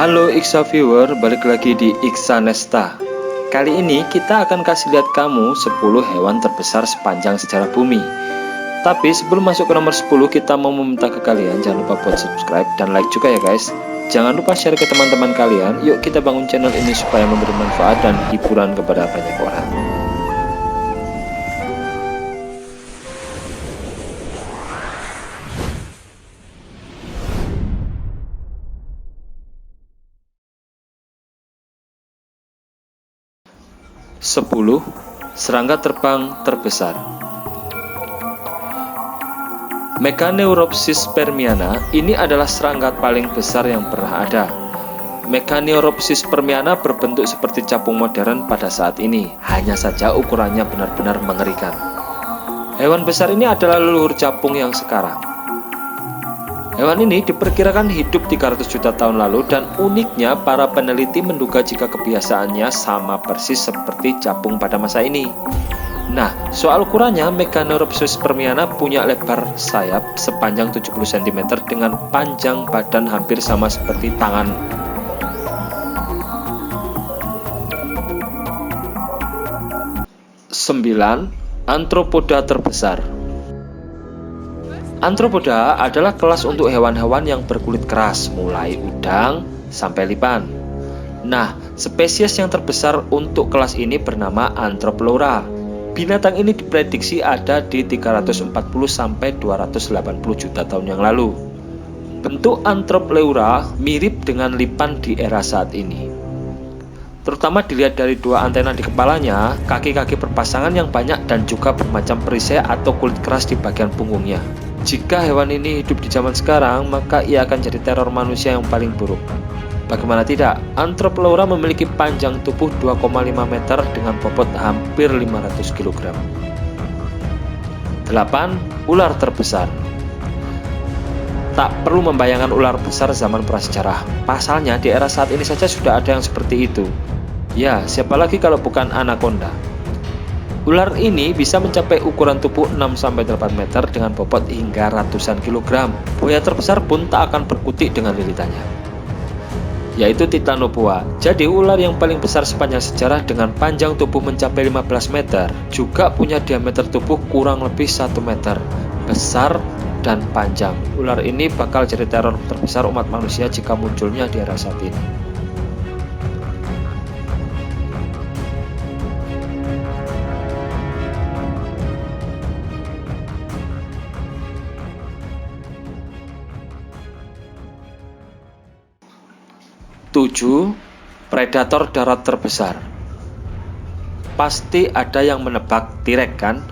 Halo Iksa viewer, balik lagi di Iksa Nesta. Kali ini kita akan kasih lihat kamu 10 hewan terbesar sepanjang sejarah bumi. Tapi sebelum masuk ke nomor 10, kita mau meminta ke kalian jangan lupa buat subscribe dan like juga ya guys. Jangan lupa share ke teman-teman kalian. Yuk kita bangun channel ini supaya memberi manfaat dan hiburan kepada banyak orang. Sepuluh serangga terbang terbesar. Meganeuropsis permiana ini adalah serangga paling besar yang pernah ada. Meganeuropsis permiana berbentuk seperti capung modern pada saat ini, hanya saja ukurannya benar-benar mengerikan. Hewan besar ini adalah leluhur capung yang sekarang. Hewan ini diperkirakan hidup 300 juta tahun lalu dan uniknya para peneliti menduga jika kebiasaannya sama persis seperti capung pada masa ini. Nah, soal ukurannya, Meganeuropsis permiana punya lebar sayap sepanjang 70 cm dengan panjang badan hampir sama seperti tangan. Sembilan, Arthropoda terbesar. Arthropoda adalah kelas untuk hewan-hewan yang berkulit keras, mulai udang sampai lipan. Nah, spesies yang terbesar untuk kelas ini bernama Arthropleura. Binatang ini diprediksi ada di 340 sampai 280 juta tahun yang lalu. Bentuk Arthropleura mirip dengan lipan di era saat ini. Terutama dilihat dari dua antena di kepalanya, kaki-kaki berpasangan yang banyak dan juga bermacam perisai atau kulit keras di bagian punggungnya. Jika hewan ini hidup di zaman sekarang, maka ia akan jadi teror manusia yang paling buruk. Bagaimana tidak, Arthropleura memiliki panjang tubuh 2,5 meter dengan bobot hampir 500 kg. 8. Ular terbesar. Tak perlu membayangkan ular besar zaman prasejarah. Pasalnya di era saat ini saja sudah ada yang seperti itu. Ya, siapa lagi kalau bukan anaconda. Ular ini bisa mencapai ukuran tubuh 6-8 meter dengan bobot hingga ratusan kilogram. Buaya terbesar pun tak akan berkutik dengan lilitannya, yaitu Titanoboa. Jadi ular yang paling besar sepanjang sejarah dengan panjang tubuh mencapai 15 meter juga punya diameter tubuh kurang lebih 1 meter. Besar dan panjang. Ular ini bakal jadi teror terbesar umat manusia jika munculnya di era saat ini. Tujuh, predator darat terbesar. Pasti ada yang menebak T-Rex kan?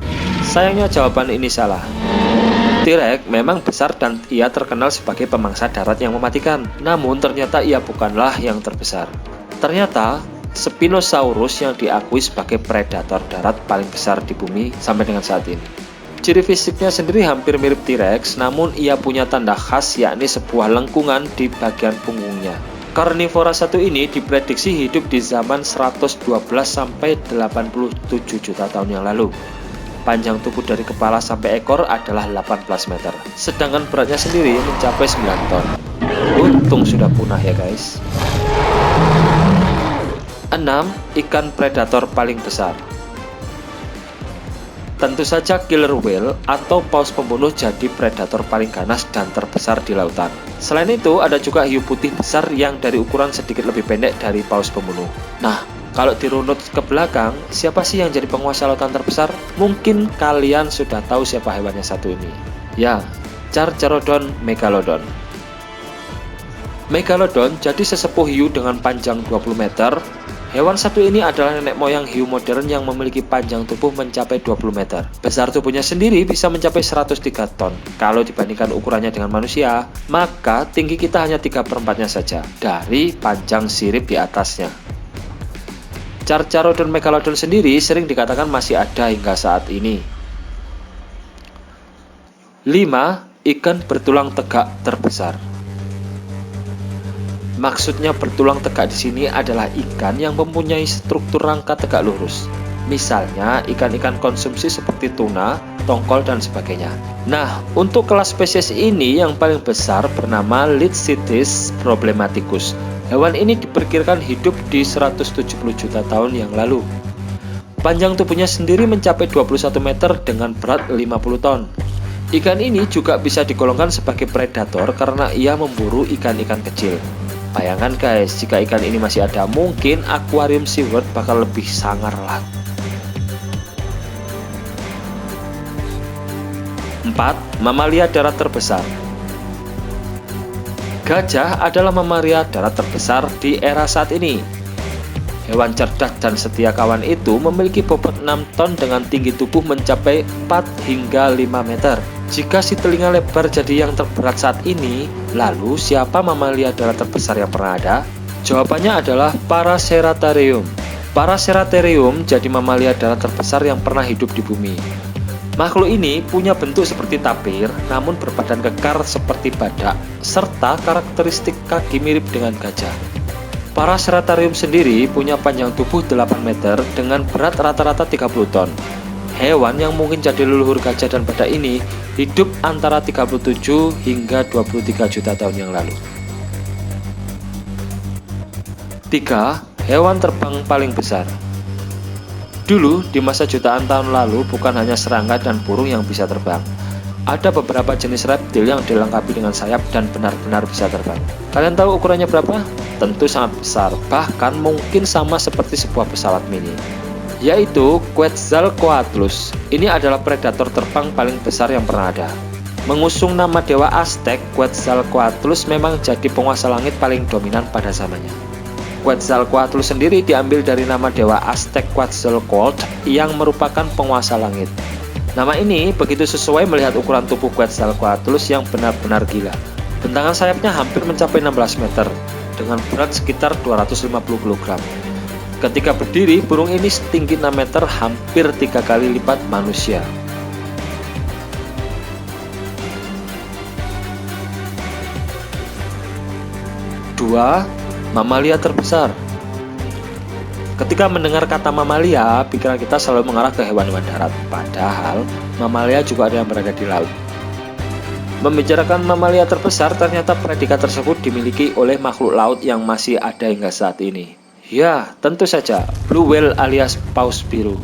Sayangnya jawaban ini salah. T-Rex memang besar dan ia terkenal sebagai pemangsa darat yang mematikan. Namun ternyata ia bukanlah yang terbesar. Ternyata Spinosaurus yang diakui sebagai predator darat paling besar di bumi sampai dengan saat ini. Ciri fisiknya sendiri hampir mirip T-Rex, namun ia punya tanda khas yakni sebuah lengkungan di bagian punggungnya. Karnivora satu ini diprediksi hidup di zaman 112 sampai 87 juta tahun yang lalu. Panjang tubuh dari kepala sampai ekor adalah 18 meter. Sedangkan beratnya sendiri mencapai 9 ton. Untung sudah punah ya guys. 6. Ikan predator paling besar. Tentu saja killer whale atau paus pembunuh jadi predator paling ganas dan terbesar di lautan. Selain itu, ada juga hiu putih besar yang dari ukuran sedikit lebih pendek dari paus pembunuh. Nah, kalau dirunut ke belakang, siapa sih yang jadi penguasa lautan terbesar? Mungkin kalian sudah tahu siapa hewannya satu ini. Ya, Carcharodon megalodon. Megalodon jadi sesepuh hiu dengan panjang 20 meter. Hewan satu ini adalah nenek moyang hiu modern yang memiliki panjang tubuh mencapai 20 meter. Besar tubuhnya sendiri bisa mencapai 103 ton. Kalau dibandingkan ukurannya dengan manusia, maka tinggi kita hanya 3/4-nya saja dari panjang sirip di atasnya. Carcharodon megalodon sendiri sering dikatakan masih ada hingga saat ini. 5. Ikan bertulang tegak terbesar. Maksudnya bertulang tegak di sini adalah ikan yang mempunyai struktur rangka tegak lurus. Misalnya ikan-ikan konsumsi seperti tuna, tongkol, dan sebagainya. Nah, untuk kelas spesies ini yang paling besar bernama Lithocetus problematicus. Hewan ini diperkirakan hidup di 170 juta tahun yang lalu. Panjang tubuhnya sendiri mencapai 21 meter dengan berat 50 ton. Ikan ini juga bisa digolongkan sebagai predator karena ia memburu ikan-ikan kecil. Bayangkan guys, jika ikan ini masih ada, mungkin akuarium SeaWorld bakal lebih sangar lah. 4. Mamalia darat terbesar. Gajah adalah mamalia darat terbesar di era saat ini. Hewan cerdas dan setia kawan itu memiliki bobot 6 ton dengan tinggi tubuh mencapai 4 hingga 5 meter. Jika si telinga lebar jadi yang terberat saat ini, lalu siapa mamalia darat terbesar yang pernah ada? Jawabannya adalah Paraceratherium. Paraceratherium jadi mamalia darat terbesar yang pernah hidup di bumi. Makhluk ini punya bentuk seperti tapir, namun berbadan kekar seperti badak, serta karakteristik kaki mirip dengan gajah. Paraceratherium sendiri punya panjang tubuh 8 meter dengan berat rata-rata 30 ton. Hewan yang mungkin jadi leluhur gajah dan badak ini hidup antara 37 hingga 23 juta tahun yang lalu. 3. Hewan terbang paling besar. Dulu, di masa jutaan tahun lalu, bukan hanya serangga dan burung yang bisa terbang. Ada beberapa jenis reptil yang dilengkapi dengan sayap dan benar-benar bisa terbang. Kalian tahu ukurannya berapa? Tentu sangat besar, bahkan mungkin sama seperti sebuah pesawat mini, yaitu Quetzalcoatlus. Ini adalah predator terbang paling besar yang pernah ada. Mengusung nama dewa Aztec, Quetzalcoatlus memang jadi penguasa langit paling dominan pada zamannya. Quetzalcoatlus sendiri diambil dari nama dewa Aztec Quetzalcoatl yang merupakan penguasa langit. Nama ini begitu sesuai melihat ukuran tubuh Quetzalcoatlus yang benar-benar gila. Bentangan sayapnya hampir mencapai 16 meter dengan berat sekitar 250 kg. Ketika berdiri, burung ini setinggi 6 meter, hampir 3 kali lipat manusia. Dua, mamalia terbesar. Ketika mendengar kata mamalia, pikiran kita selalu mengarah ke hewan-hewan darat. Padahal, mamalia juga ada yang berada di laut. Membicarakan mamalia terbesar, ternyata predikat tersebut dimiliki oleh makhluk laut yang masih ada hingga saat ini. Ya, tentu saja, blue whale alias paus biru.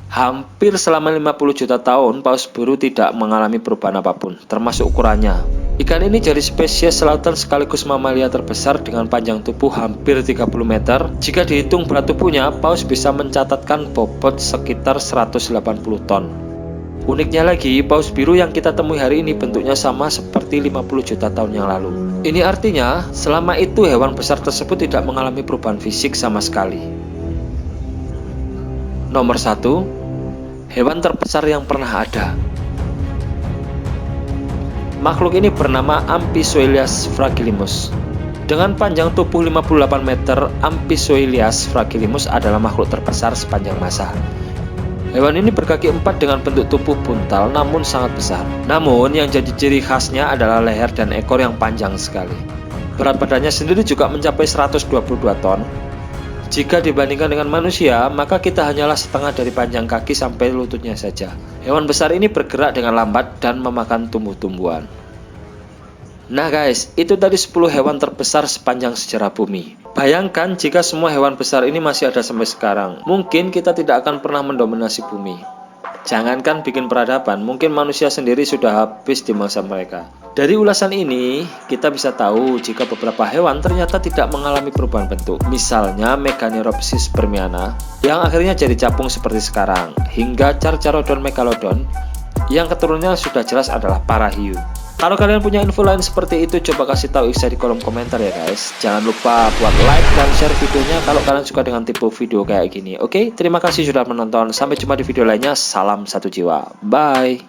Hampir selama 50 juta tahun, paus biru tidak mengalami perubahan apapun, termasuk ukurannya. Ikan ini jadi spesies lautan sekaligus mamalia terbesar dengan panjang tubuh hampir 30 meter. Jika dihitung berat tubuhnya, paus bisa mencatatkan bobot sekitar 180 ton. Uniknya lagi, paus biru yang kita temui hari ini bentuknya sama seperti 50 juta tahun yang lalu. Ini artinya, selama itu hewan besar tersebut tidak mengalami perubahan fisik sama sekali. Nomor 1. Hewan terbesar yang pernah ada. Makhluk ini bernama Amphisoilias fragilismus. Dengan panjang tubuh 58 meter, Amphisoilias fragilismus adalah makhluk terbesar sepanjang masa. Hewan ini berkaki 4 dengan bentuk tubuh buntal namun sangat besar. Namun yang jadi ciri khasnya adalah leher dan ekor yang panjang sekali. Berat badannya sendiri juga mencapai 122 ton. Jika dibandingkan dengan manusia, maka kita hanyalah setengah dari panjang kaki sampai lututnya saja. Hewan besar ini bergerak dengan lambat dan memakan tumbuh-tumbuhan. Nah guys, itu tadi 10 hewan terbesar sepanjang sejarah bumi. Bayangkan jika semua hewan besar ini masih ada sampai sekarang, mungkin kita tidak akan pernah mendominasi bumi. Jangankan bikin peradaban, mungkin manusia sendiri sudah habis di masa mereka. Dari ulasan ini, kita bisa tahu jika beberapa hewan ternyata tidak mengalami perubahan bentuk. Misalnya Meganeropsis bermiana, yang akhirnya jadi capung seperti sekarang, hingga Carcharodon megalodon, yang keturunannya sudah jelas adalah para hiu. Kalau kalian punya info lain seperti itu, coba kasih tahu Iksa di kolom komentar ya guys. Jangan lupa buat like dan share videonya kalau kalian suka dengan tipe video kayak gini. Oke, terima kasih sudah menonton. Sampai jumpa di video lainnya. Salam satu jiwa. Bye.